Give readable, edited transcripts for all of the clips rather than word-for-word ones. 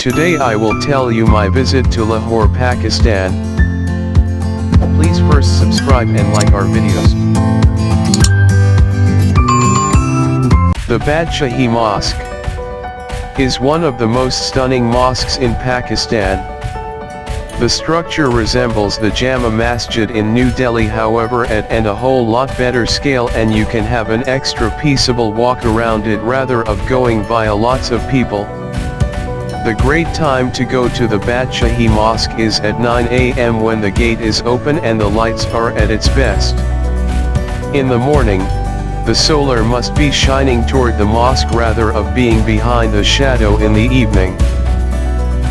Today I will tell you my visit to Lahore, Pakistan. Please first subscribe and like our videos. The Badshahi Mosque is one of the most stunning mosques in Pakistan. The structure resembles the Jama Masjid in New Delhi, however at a whole lot better scale, and you can have an extra peaceable walk around it rather of going via lots of people. The great time to go to the Badshahi Mosque is at 9 AM when the gate is open and the lights are at its best. In the morning, the solar must be shining toward the mosque rather of being behind the shadow in the evening.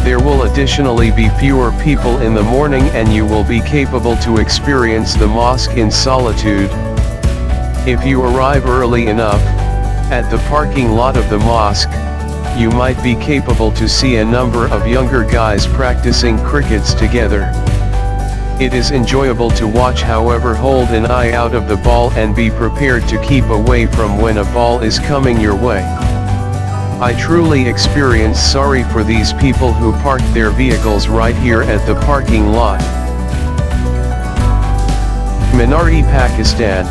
There will additionally be fewer people in the morning and you will be capable to experience the mosque in solitude. If you arrive early enough, at the parking lot of the mosque, you might be capable to see a number of younger guys practicing crickets together. It is enjoyable to watch, however hold an eye out of the ball and be prepared to keep away from when a ball is coming your way. I truly experience sorry for these people who parked their vehicles right here at the parking lot. Minari, Pakistan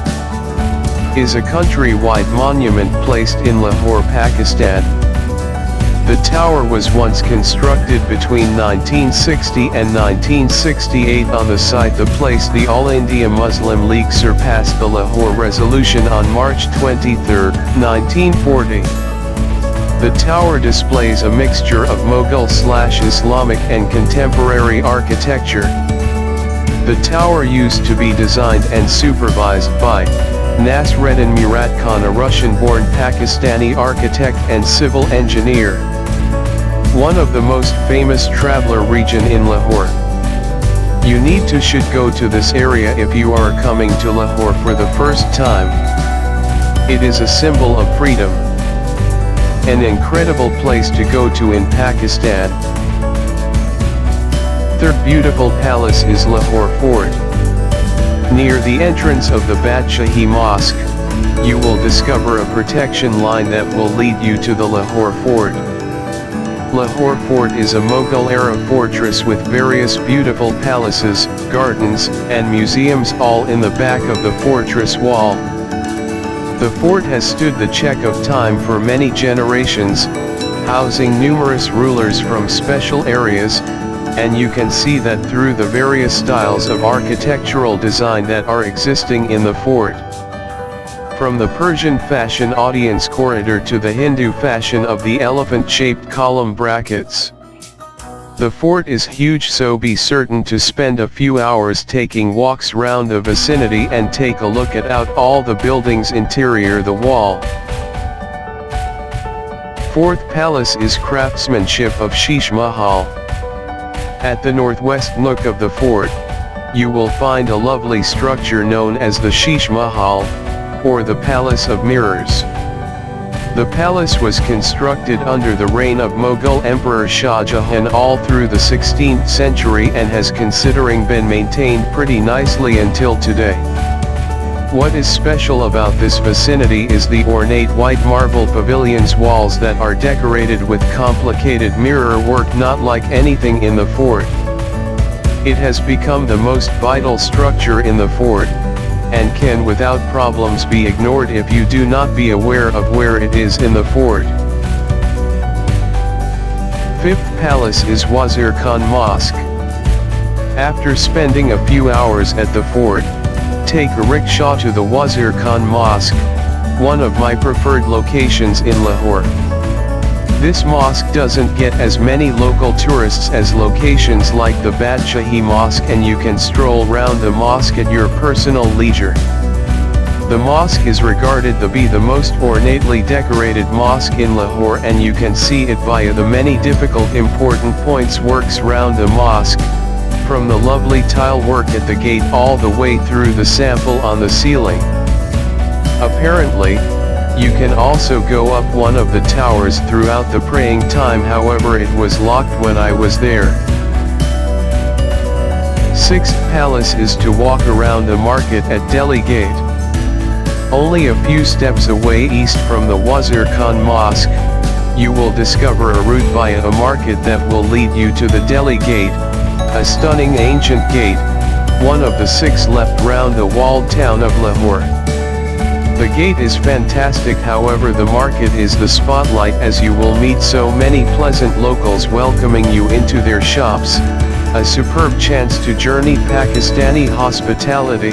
is a countrywide monument placed in Lahore, Pakistan. The tower was once constructed between 1960 and 1968 on the site. The place the All India Muslim League surpassed the Lahore Resolution on March 23, 1940. The tower displays a mixture of Mughal/Islamic and contemporary architecture. The tower used to be designed and supervised by Nasreddin Murad Khan, a Russian-born Pakistani architect and civil engineer. One of the most famous traveler region in Lahore. You need to should go to this area if you are coming to Lahore for the first time. It is a symbol of freedom. An incredible place to go to in Pakistan. Third beautiful palace is Lahore Fort. Near the entrance of the Badshahi Mosque, you will discover a protection line that will lead you to the Lahore Fort. Lahore Fort is a Mughal-era fortress with various beautiful palaces, gardens, and museums all in the back of the fortress wall. The fort has stood the check of time for many generations, housing numerous rulers from special areas, and you can see that through the various styles of architectural design that are existing in the fort. From the Persian fashion audience corridor to the Hindu fashion of the elephant-shaped column brackets. The fort is huge, so be certain to spend a few hours taking walks round the vicinity and take a look at all the buildings interior the wall. Fourth palace is craftsmanship of Sheikh Mahal. At the northwest nook of the fort, you will find a lovely structure known as the Sheikh Mahal, or the Palace of Mirrors. The palace was constructed under the reign of Mughal Emperor Shah Jahan all through the 16th century and has considering been maintained pretty nicely until today. What is special about this vicinity is the ornate white marble pavilion's walls that are decorated with complicated mirror work not like anything in the fort. It has become the most vital structure in the fort, and can without problems be ignored if you do not be aware of where it is in the fort. Fifth palace is Wazir Khan Mosque. After spending a few hours at the fort, take a rickshaw to the Wazir Khan Mosque, one of my preferred locations in Lahore. This mosque doesn't get as many local tourists as locations like the Badshahi Mosque, and you can stroll round the mosque at your personal leisure. The mosque is regarded to be the most ornately decorated mosque in Lahore, and you can see it via the many difficult important points works round the mosque, from the lovely tile work at the gate all the way through the sample on the ceiling. Apparently, you can also go up one of the towers throughout the praying time, however it was locked when I was there. Sixth palace is to walk around the market at Delhi Gate. Only a few steps away east from the Wazir Khan Mosque, you will discover a route via a market that will lead you to the Delhi Gate, a stunning ancient gate, one of the 6 left round the walled town of Lahore. The gate is fantastic, however the market is the spotlight, as you will meet so many pleasant locals welcoming you into their shops, a superb chance to journey Pakistani hospitality.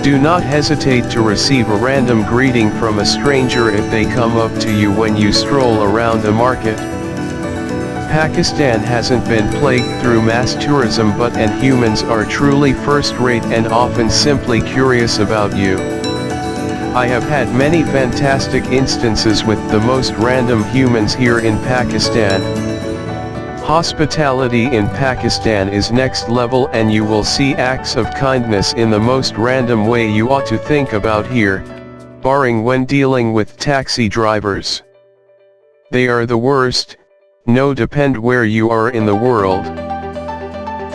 Do not hesitate to receive a random greeting from a stranger if they come up to you when you stroll around the market. Pakistan hasn't been plagued through mass tourism, and humans are truly first-rate and often simply curious about you. I have had many fantastic instances with the most random humans here in Pakistan. Hospitality in Pakistan is next level, and you will see acts of kindness in the most random way you ought to think about here, barring when dealing with taxi drivers. They are the worst, no depend where you are in the world.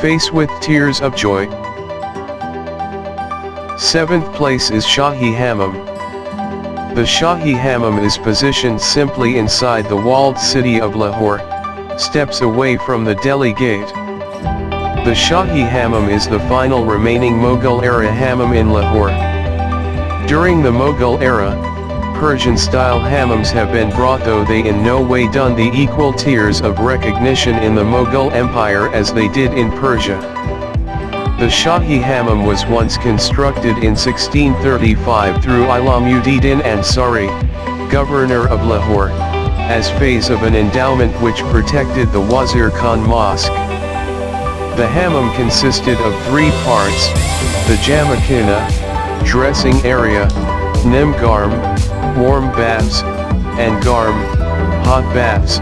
Face with tears of joy. 7th place is Shahi Hamam. The Shahi Hamam is positioned simply inside the walled city of Lahore, steps away from the Delhi Gate. The Shahi Hamam is the final remaining Mughal-era hammam in Lahore. During the Mughal era, Persian-style hammams have been brought, though they in no way done the equal tiers of recognition in the Mughal Empire as they did in Persia. The Shahi Hamam was once constructed in 1635 through Ilamuddin Ansari, governor of Lahore, as phase of an endowment which protected the Wazir Khan Mosque. The hammam consisted of 3 parts: the Jamakhana, dressing area, Nimgarm, warm baths, and Garm, hot baths.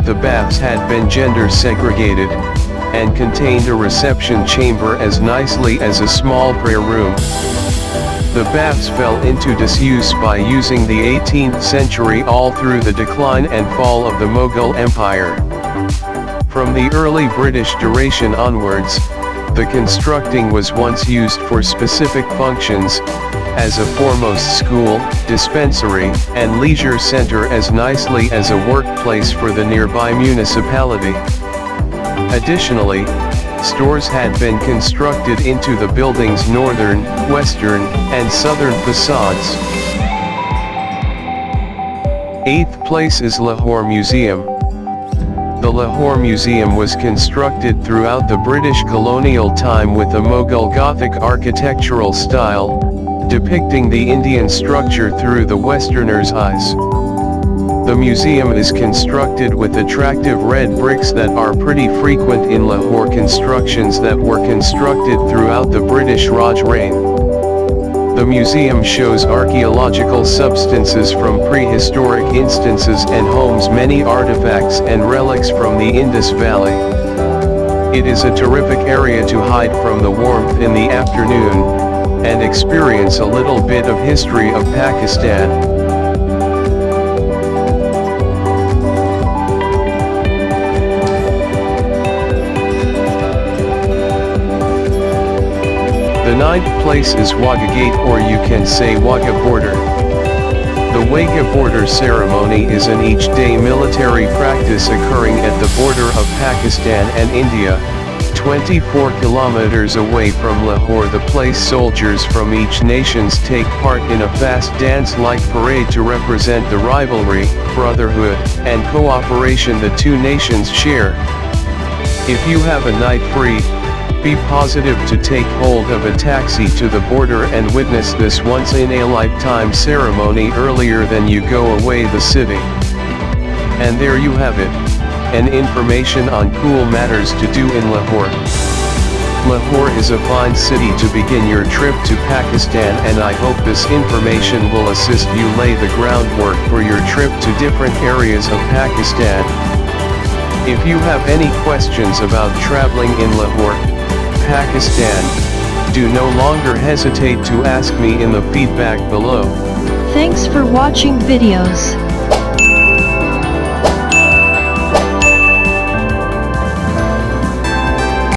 The baths had been gender segregated, and contained a reception chamber as nicely as a small prayer room. The baths fell into disuse by using the 18th century all through the decline and fall of the Mughal Empire. From the early British duration onwards, the constructing was once used for specific functions, as a foremost school, dispensary, and leisure center, as nicely as a workplace for the nearby municipality. Additionally, stores had been constructed into the building's northern, western, and southern facades. 8th place is Lahore Museum. The Lahore Museum was constructed throughout the British colonial time with a Mughal Gothic architectural style, depicting the Indian structure through the Westerner's eyes. The museum is constructed with attractive red bricks that are pretty frequent in Lahore constructions that were constructed throughout the British Raj reign. The museum shows archaeological substances from prehistoric instances and homes many artifacts and relics from the Indus Valley. It is a terrific area to hide from the warmth in the afternoon, and experience a little bit of history of Pakistan. The 9th place is Wagah Gate, or you can say Wagah Border. The Wagah Border ceremony is an each-day military practice occurring at the border of Pakistan and India, 24 kilometers away from Lahore. The place soldiers from each nations take part in a fast dance-like parade to represent the rivalry, brotherhood, and cooperation the 2 nations share. If you have a night free, be positive to take hold of a taxi to the border and witness this once-in-a-lifetime ceremony earlier than you go away the city. And there you have it, an information on cool matters to do in Lahore. Lahore is a fine city to begin your trip to Pakistan, and I hope this information will assist you lay the groundwork for your trip to different areas of Pakistan. If you have any questions about traveling in Lahore, Pakistan, do no longer hesitate to ask me in the feedback below. Thanks for watching videos.